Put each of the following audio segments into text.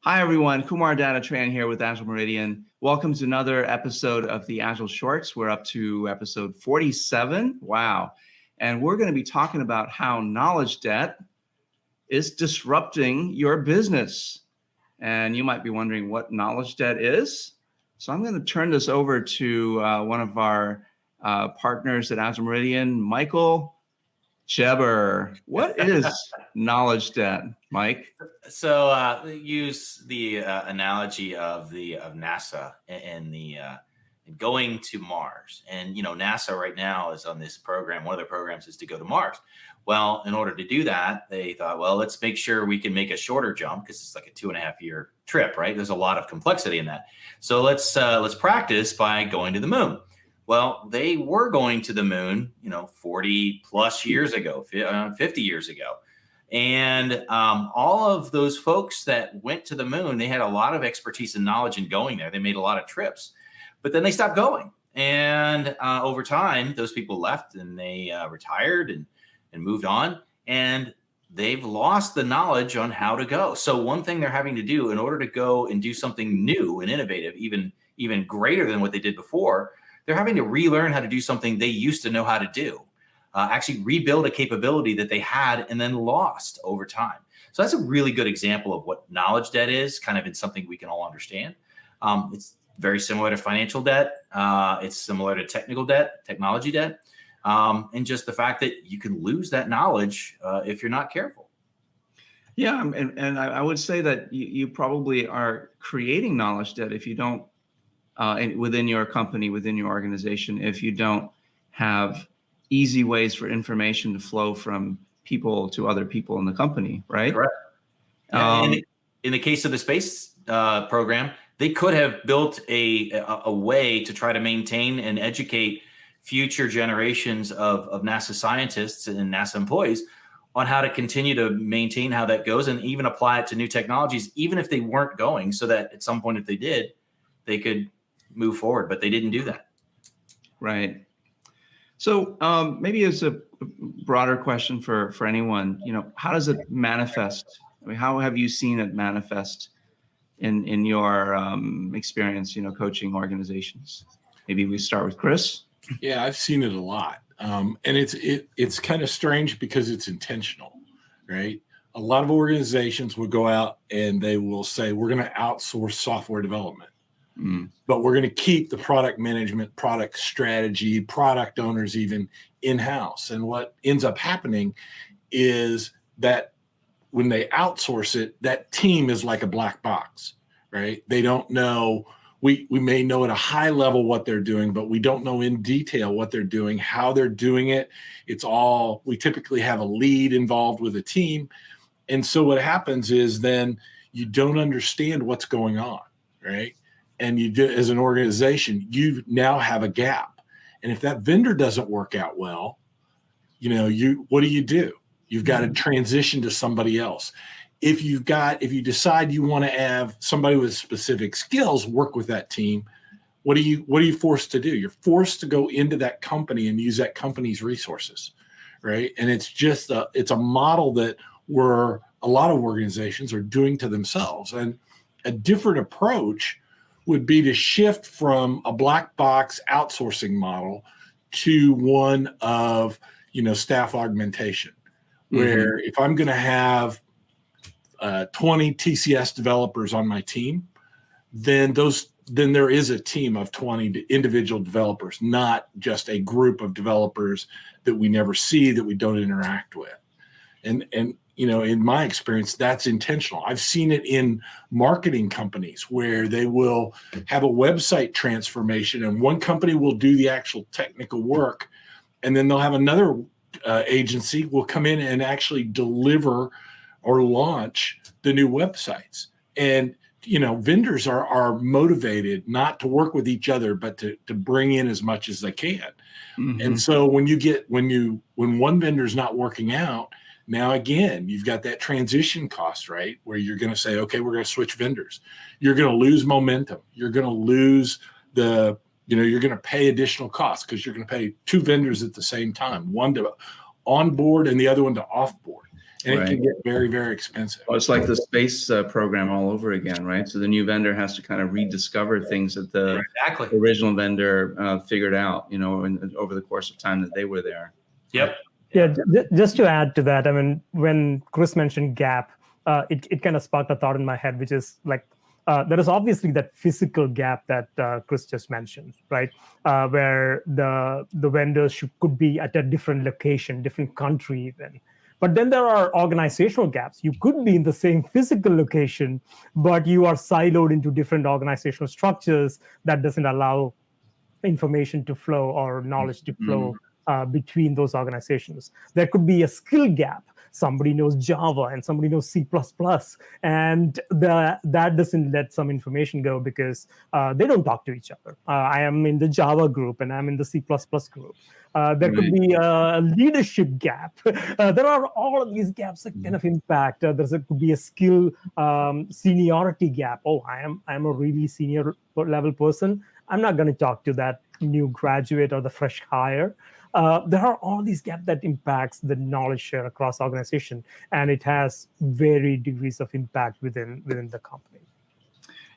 Hi, everyone. Kumar Datatran here with Agile Meridian. Welcome to another episode of the Agile Shorts. We're up to episode 47. Wow. And we're going to be talking about how knowledge debt is disrupting your business. And you might be wondering what knowledge debt is. So I'm going to turn this over to one of our partners at Agile Meridian, Michael Cheber. What is knowledge debt, Mike? So use the analogy of NASA and the going to Mars. And NASA right now is on this program. One of their programs is to go to Mars. Well, in order to do that, they thought, well, let's make sure we can make a shorter jump because it's like a 2.5-year trip, right? There's a lot of complexity in that. So let's practice by going to the moon. Well, they were going to the moon, 40 plus years ago, 50 years ago. And all of those folks that went to the moon, they had a lot of expertise and knowledge in going there. They made a lot of trips, but then they stopped going. And over time, those people left and they retired and moved on. And they've lost the knowledge on how to go. So one thing they're having to do in order to go and do something new and innovative, even greater than what they did before, they're having to relearn how to do something they used to know how to do. Actually rebuild a capability that they had and then lost over time. So that's a really good example of what knowledge debt is, kind of in something we can all understand. It's very similar to financial debt. It's similar to technology debt, and just the fact that you can lose that knowledge if you're not careful. Yeah, and I would say that you probably are creating knowledge debt if you don't, within your company, within your organization, if you don't have easy ways for information to flow from people to other people in the company, right? Correct. In the case of the space program, they could have built a way to try to maintain and educate future generations of NASA scientists and NASA employees on how to continue to maintain how that goes and even apply it to new technologies, even if they weren't going, so that at some point, if they did, they could move forward, but they didn't do that. Right. So maybe as a broader question for anyone, how does it manifest? I mean, how have you seen it manifest in your experience, coaching organizations? Maybe we start with Chris. Yeah, I've seen it a lot. And it's kind of strange because it's intentional, right? A lot of organizations will go out and they will say, we're going to outsource software development. But we're going to keep the product management, product strategy, product owners even in-house. And what ends up happening is that when they outsource it, that team is like a black box, right? They don't know. We may know at a high level what they're doing, but we don't know in detail what they're doing, how they're doing it. We typically have a lead involved with a team. And so what happens is then you don't understand what's going on, right? And you do, as an organization, you now have a gap. And if that vendor doesn't work out well, what do? You've got to transition to somebody else. If you decide you want to have somebody with specific skills work with that team, what are you forced to do? You're forced to go into that company and use that company's resources, right? And it's a model that a lot of organizations are doing to themselves. And a different approach would be to shift from a black box outsourcing model to one of, staff augmentation, where if I'm going to have 20 TCS developers on my team, then there is a team of 20 individual developers, not just a group of developers that we never see, that we don't interact with. And in my experience, that's intentional. I've seen it in marketing companies where they will have a website transformation and one company will do the actual technical work. And then they'll have another agency will come in and actually deliver or launch the new websites. And, vendors are motivated not to work with each other, but to bring in as much as they can. And so when one vendor's not working out, now, again, you've got that transition cost, right? Where you're going to say, okay, we're going to switch vendors. You're going to lose momentum. You're going to lose you're going to pay additional costs because you're going to pay two vendors at the same time, one to onboard and the other one to offboard. and it Right. can get very, very expensive. Well, it's like the space program all over again, right? So the new vendor has to kind of rediscover things that the Exactly. original vendor figured out, over the course of time that they were there. Yep. Yeah, just to add to that, I mean, when Chris mentioned gap, it kind of sparked a thought in my head, which is like, there is obviously that physical gap that Chris just mentioned, right? Where the vendors could be at a different location, different country even. But then there are organizational gaps. You could be in the same physical location, but you are siloed into different organizational structures that doesn't allow information to flow or knowledge to flow between those organizations. There could be a skill gap. Somebody knows Java and somebody knows C++, and that doesn't let some information go because they don't talk to each other. I am in the Java group and I'm in the C++ group. There could be a leadership gap. There are all of these gaps that kind of impact. Could be a skill seniority gap. Oh, I'm a really senior level person. I'm not going to talk to that new graduate or the fresh hire. There are all these gaps that impacts the knowledge share across organization, and it has varied degrees of impact within the company.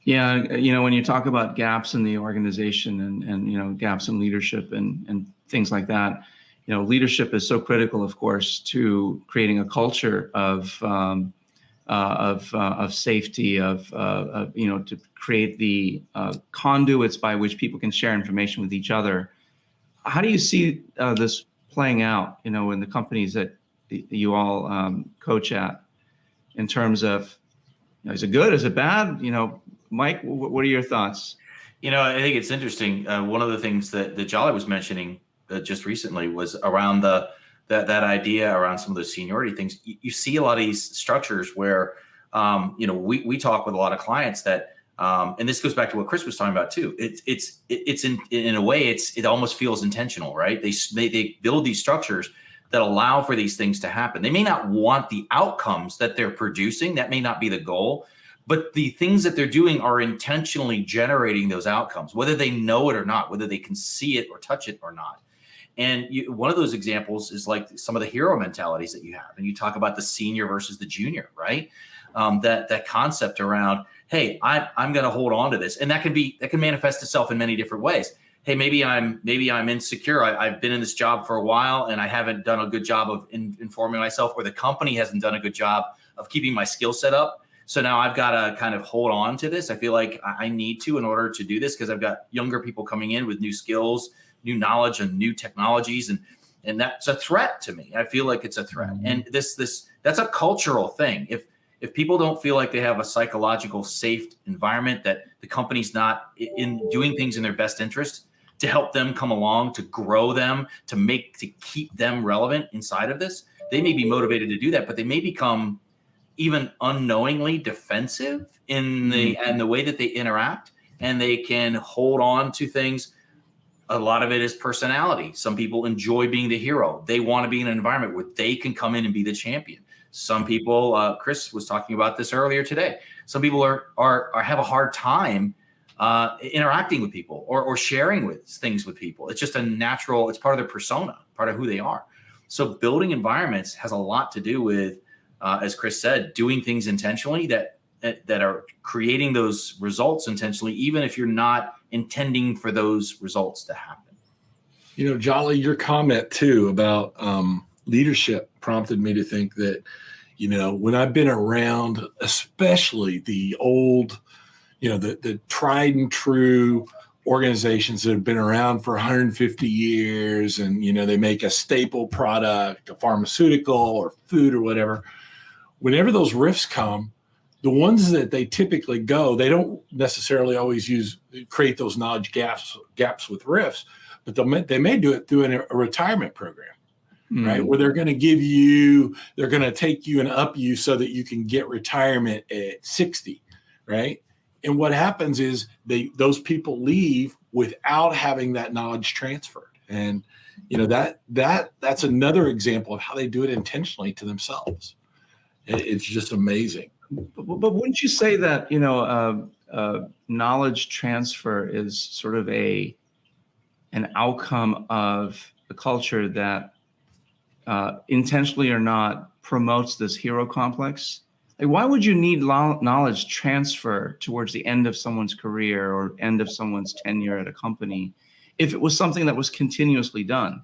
Yeah, when you talk about gaps in the organization and gaps in leadership and things like that, leadership is so critical, of course, to creating a culture of safety, to create the conduits by which people can share information with each other. How do you see this playing out, in the companies that you all coach at, in terms of, is it good? Is it bad? Mike, what are your thoughts? I think it's interesting. One of the things that Jolly was mentioning just recently was around that idea around some of those seniority things. You see a lot of these structures where, we talk with a lot of clients that, and this goes back to what Chris was talking about too. It's in a way, it almost feels intentional, right? They build these structures that allow for these things to happen. They may not want the outcomes that they're producing. That may not be the goal, but the things that they're doing are intentionally generating those outcomes, whether they know it or not, whether they can see it or touch it or not. And one of those examples is like some of the hero mentalities that you have. And you talk about the senior versus the junior, right? That concept around, hey, I'm going to hold on to this. And that can manifest itself in many different ways. Hey, maybe I'm insecure. I've been in this job for a while and I haven't done a good job of informing myself, or the company hasn't done a good job of keeping my skill set up. So now I've got to kind of hold on to this. I feel like I need to in order to do this, because I've got younger people coming in with new skills, new knowledge, and new technologies. And that's a threat to me. I feel like it's a threat. And that's a cultural thing. If people don't feel like they have a psychological safe environment, that the company's not in doing things in their best interest to help them come along, to grow them, to keep them relevant inside of this, they may be motivated to do that, but they may become even unknowingly defensive in the way that they interact, and they can hold on to things. A lot of it is personality. Some people enjoy being the hero. They want to be in an environment where they can come in and be the champion. Some people, Chris was talking about this earlier today. Some people have a hard time interacting with people or sharing things with people. It's just it's part of their persona, part of who they are. So building environments has a lot to do with, as Chris said, doing things intentionally that are creating those results intentionally, even if you're not intending for those results to happen. Jolly, your comment too about leadership prompted me to think that, when I've been around, especially the old, the tried and true organizations that have been around for 150 years, and, they make a staple product, a pharmaceutical or food or whatever. Whenever those rifts come, the ones that they typically they don't necessarily always create those knowledge gaps with rifts, but they may do it through a retirement program, right? Where they're going to take you and up you so that you can get retirement at 60, right? And what happens is those people leave without having that knowledge transferred. And, that's another example of how they do it intentionally to themselves. It's just amazing. But wouldn't you say that, knowledge transfer is sort of an outcome of a culture that intentionally or not promotes this hero complex? Like, why would you need knowledge transfer towards the end of someone's career or end of someone's tenure at a company if it was something that was continuously done?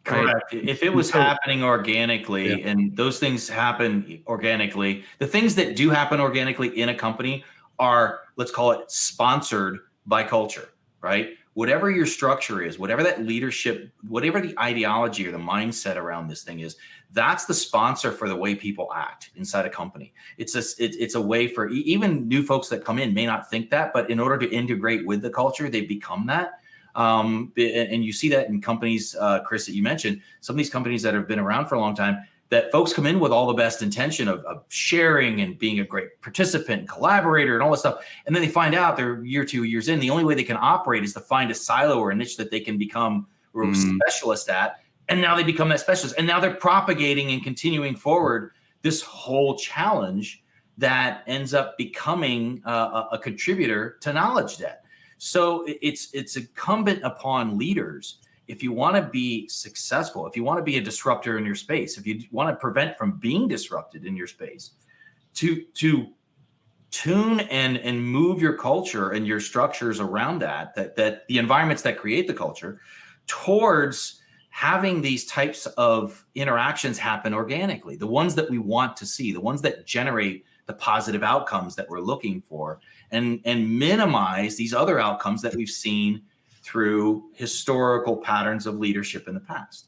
Correct. Right? If it was happening organically, and those things happen organically, the things that do happen organically in a company are, let's call it, sponsored by culture, right? Whatever your structure is, whatever that leadership, whatever the ideology or the mindset around this thing is, that's the sponsor for the way people act inside a company. It's a way for even new folks that come in may not think that, but in order to integrate with the culture, they become that. And you see that in companies, Chris, that you mentioned, some of these companies that have been around for a long time, that folks come in with all the best intention of sharing and being a great participant and collaborator and all this stuff. And then they find out they're year, 2 years in, the only way they can operate is to find a silo or a niche that they can become a specialist at. And now they become that specialist. And now they're propagating and continuing forward this whole challenge that ends up becoming a contributor to knowledge debt. So it's incumbent upon leaders, if you want to be successful, if you want to be a disruptor in your space, if you want to prevent from being disrupted in your space, to tune and move your culture and your structures around that the environments that create the culture towards having these types of interactions happen organically, the ones that we want to see, the ones that generate the positive outcomes that we're looking for, and minimize these other outcomes that we've seen through historical patterns of leadership in the past.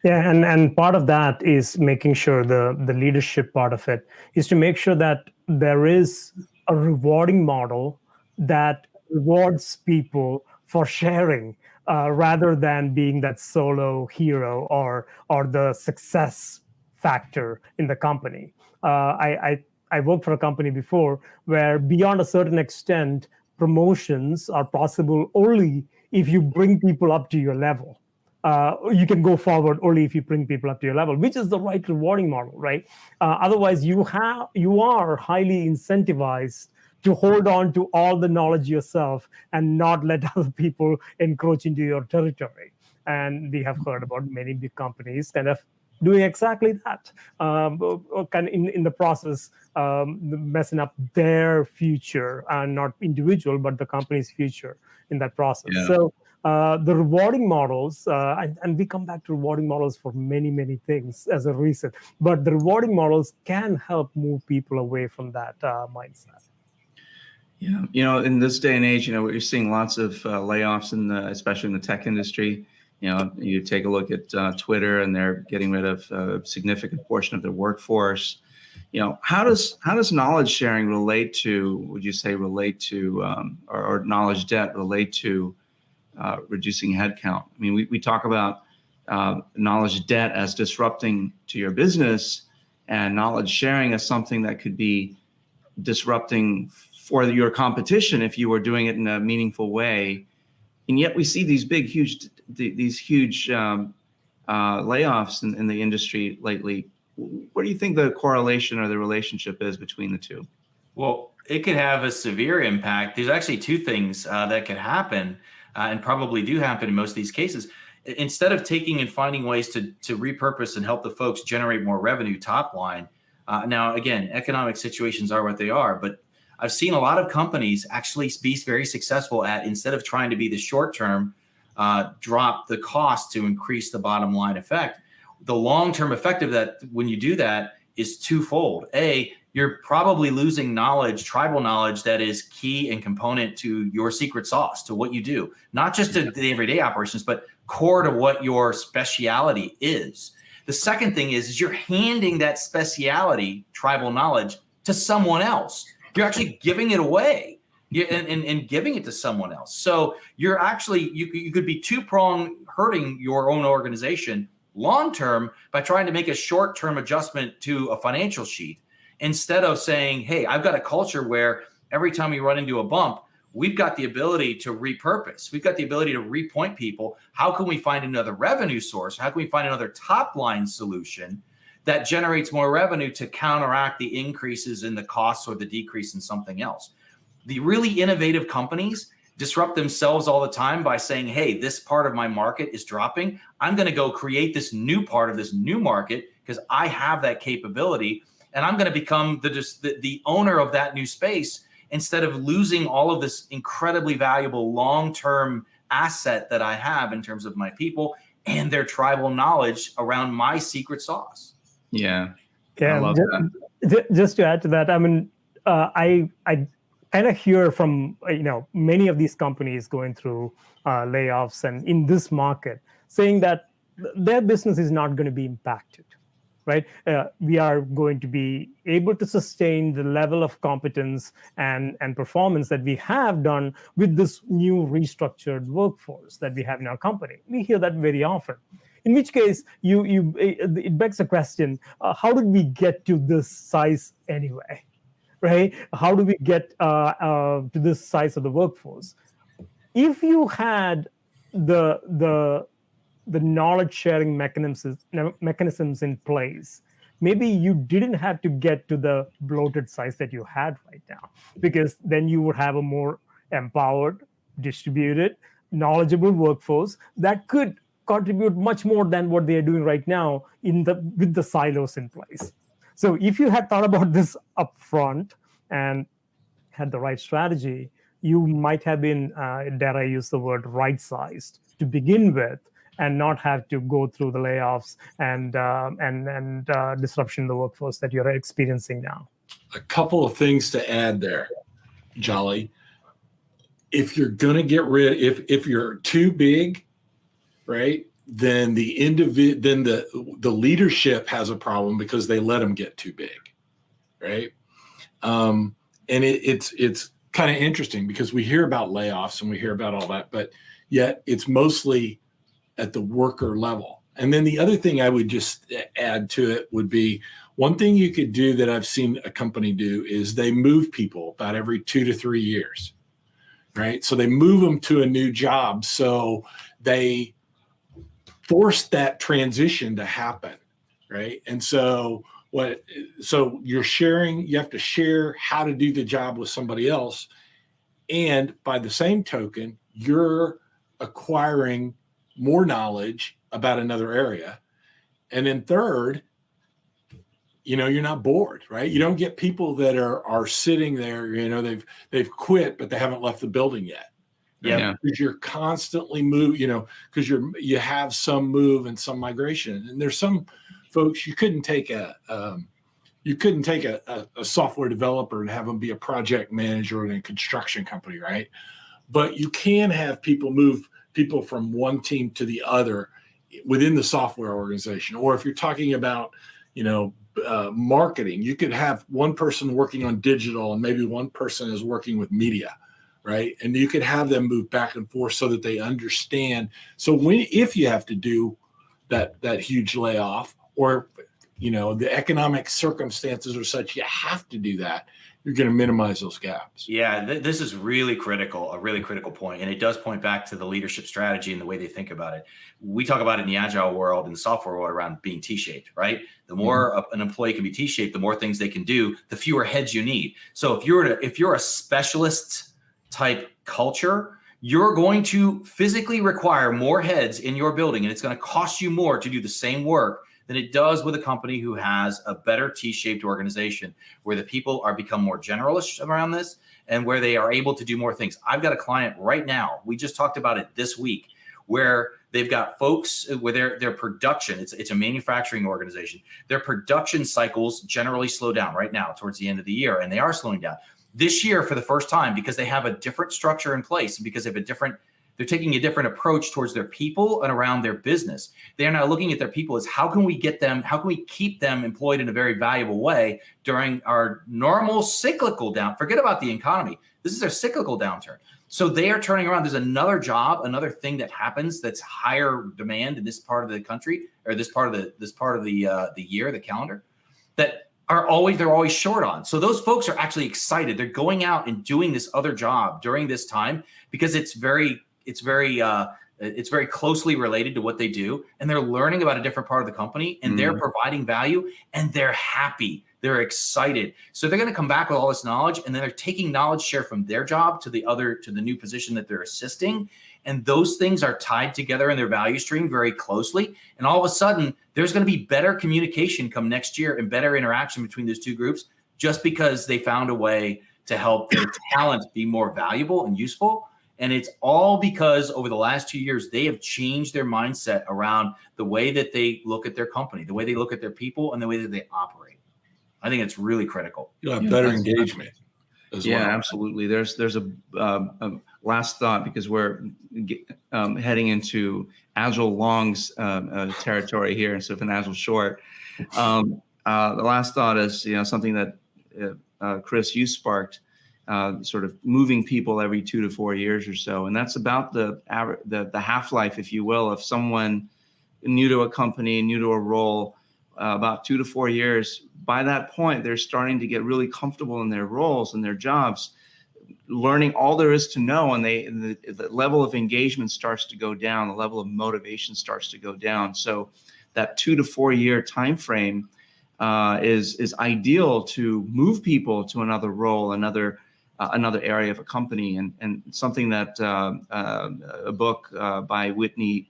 Yeah, and part of that is making sure the leadership part of it is to make sure that there is a rewarding model that rewards people for sharing rather than being that solo hero or the success factor in the company. I worked for a company before where beyond a certain extent, promotions are possible only if you bring people up to your level. You can go forward only if you bring people up to your level, which is the right rewarding model, right? Otherwise, you are highly incentivized to hold on to all the knowledge yourself and not let other people encroach into your territory. And we have heard about many big companies kind of doing exactly that, kind of in the process, messing up their future, and not individual, but the company's future in that process. Yeah. So the rewarding models, and we come back to rewarding models for many, many things as a reason, but the rewarding models can help move people away from that mindset. Yeah, in this day and age, we're seeing lots of layoffs especially in the tech industry. You take a look at Twitter, and they're getting rid of a significant portion of their workforce. How does knowledge sharing relate to or knowledge debt relate to reducing headcount? I mean, we talk about knowledge debt as disrupting to your business, and knowledge sharing as something that could be disrupting for your competition if you were doing it in a meaningful way. And yet we see these huge layoffs in the industry lately. What do you think the correlation or the relationship is between the two? Well, it could have a severe impact. There's actually two things that could happen, and probably do happen in most of these cases. Instead of taking and finding ways to repurpose and help the folks generate more revenue top line. Now, again, economic situations are what they are, but I've seen a lot of companies actually be very successful at, instead of trying to be the short term, drop the cost to increase the bottom line effect. The long-term effect of that, when you do that, is twofold. A, you're probably losing knowledge, tribal knowledge, that is key and component to your secret sauce, to what you do, not just to the everyday operations, but core to what your speciality is. The second thing is you're handing that speciality, tribal knowledge, to someone else. You're actually giving it away and giving it to someone else. So you're actually, you could be two-pronged hurting your own organization long-term by trying to make a short-term adjustment to a financial sheet, instead of saying, hey, I've got a culture where every time we run into a bump, we've got the ability to repurpose. We've got the ability to repoint people. How can we find another revenue source? How can we find another top-line solution that generates more revenue to counteract the increases in the costs or the decrease in something else? The really innovative companies disrupt themselves all the time by saying, hey, this part of my market is dropping. I'm going to go create this new part of this new market because I have that capability, and I'm going to become the owner of that new space instead of losing all of this incredibly valuable long-term asset that I have in terms of my people and their tribal knowledge around my secret sauce. Yeah. Yeah, I love that. just to add to that, I mean, I kind of hear from many of these companies going through layoffs and in this market saying that their business is not going to be impacted, right? We are going to be able to sustain the level of competence and performance that we have done with this new restructured workforce that we have in our company. We hear that very often. In which case, it begs the question: how did we get to this size anyway, right? How do we get to this size of the workforce? If you had the knowledge sharing mechanisms in place, maybe you didn't have to get to the bloated size that you had right now, because then you would have a more empowered, distributed, knowledgeable workforce that could contribute much more than what they are doing right now with the silos in place. So if you had thought about this upfront and had the right strategy, you might have been, dare I use the word, right-sized to begin with, and not have to go through the layoffs and disruption in the workforce that you're experiencing now. A couple of things to add there, Jolly. If you're going to get rid, if you're too big, right, then the leadership has a problem because they let them get too big, right? And it's kind of interesting because we hear about layoffs and we hear about all that, but yet it's mostly at the worker level. And then the other thing I would just add to it would be, one thing you could do that I've seen a company do is they move people about every 2 to 3 years, right? So they move them to a new job. So they force that transition to happen, right? And so you're sharing, you have to share how to do the job with somebody else. And by the same token, you're acquiring more knowledge about another area. And then third, you're not bored, right? You don't get people that are sitting there, they've quit, but they haven't left the building yet. Yeah. Because you're constantly because you have some move and some migration. And there's some folks you couldn't take a software developer and have them be a project manager in a construction company, right? But you can have move people from one team to the other within the software organization. Or if you're talking about, marketing, you could have one person working on digital and maybe one person is working with media, right? And you could have them move back and forth so that they understand. So if you have to do that huge layoff, or the economic circumstances are such you have to do that, you're going to minimize those gaps. Yeah, this is really critical, a really critical point. And it does point back to the leadership strategy and the way they think about it. We talk about it in the agile world and the software world around being T-shaped, right? The more an employee can be T-shaped, the more things they can do, the fewer heads you need. So if you're a specialist type culture, you're going to physically require more heads in your building, and it's going to cost you more to do the same work than it does with a company who has a better T-shaped organization, where the people are become more generalists around this and where they are able to do more things. I've got a client right now, we just talked about it this week, where they've got folks where their production, it's a manufacturing organization. Their production cycles generally slow down right now towards the end of the year, and they are slowing down. This year, for the first time, because they have a different structure in place, because they have they're taking a different approach towards their people and around their business. They are now looking at their people as how can we keep them employed in a very valuable way during our normal cyclical down. Forget about the economy. This is their cyclical downturn. So they are turning around. There's another job, another thing that happens that's higher demand in this part of the country, or this part of the year, the calendar, that they're always short on. So those folks are actually excited. They're going out and doing this other job during this time because it's very closely related to what they do, and they're learning about a different part of the company, and they're providing value, and they're happy. They're excited. So they're going to come back with all this knowledge, and then they're taking knowledge share from their job to the new position that they're assisting. And those things are tied together in their value stream very closely. And all of a sudden, there's going to be better communication come next year and better interaction between those two groups, just because they found a way to help their talent be more valuable and useful. And it's all because over the last 2 years, they have changed their mindset around the way that they look at their company, the way they look at their people, and the way that they operate. I think it's really critical. You'll have better engagement as well. Absolutely. There's a last thought, because we're heading into Agile Long's territory here instead of an Agile Short. The last thought is, something that Chris, you sparked, sort of moving people every 2 to 4 years or so, and that's about the half-life, if you will, of someone new to a company, new to a role. About 2 to 4 years. By that point, they're starting to get really comfortable in their roles and their jobs, learning all there is to know, and the level of engagement starts to go down, the level of motivation starts to go down. So that 2 to 4 year time frame is ideal to move people to another role, another area of a company, and something that a book by Whitney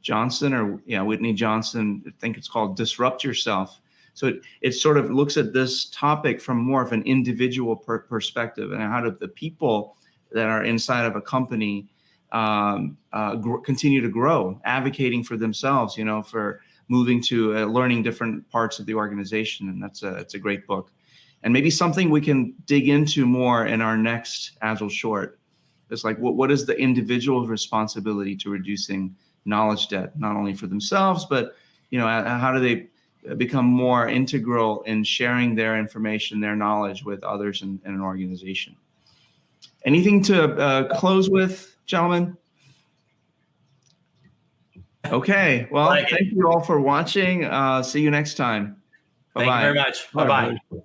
Johnson, I think it's called Disrupt Yourself. So it sort of looks at this topic from more of an individual perspective, and how do the people that are inside of a company continue to grow, advocating for themselves, for moving to learning different parts of the organization. And it's a great book, and maybe something we can dig into more in our next Agile Short. It's like, what is the individual's responsibility to reducing knowledge debt, not only for themselves, but how do they become more integral in sharing their information, their knowledge with others in an organization. Anything to close with, gentlemen? Okay, well, thank you all for watching. See you next time. Bye-bye. Thank you very much. Bye-bye.